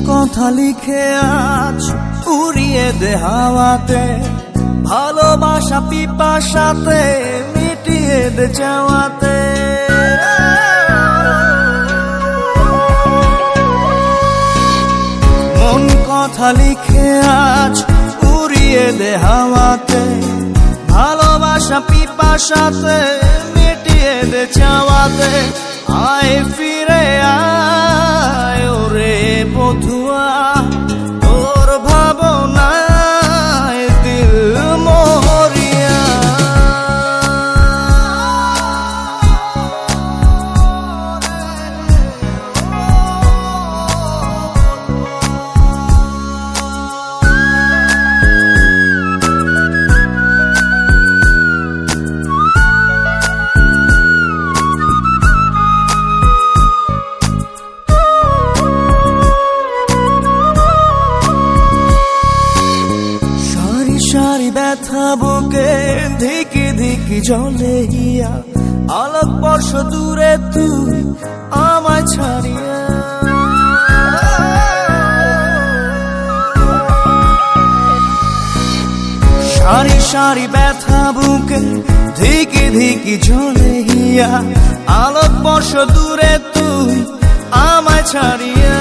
কথা লিখে আজ উড়িয়ে দে হাওয়াতে, ভালোবাসা পিপাসাতে মিটিয়ে দে চাওয়াতে। মন কথা লিখে আজ উড়িয়ে দে হাওয়াতে, ভালোবাসা পিপাসাতে মিটিয়ে দে চাওয়াতে। আয় ফিরে আয় ওরে বধুয়া, তোর ভাবনায় দিল মরিয়া। সারি ব্যথা বুকে ধিকি ধিকি জলে হিয়া, আলোক বর্ষ দূরে তুই আমায় ছাড়িয়া। সারি সারি ব্যথা বুকে ধিকি ধিকি জলে হিয়া, আলোক বর্ষ দূরে তুই আমায় ছাড়িয়া।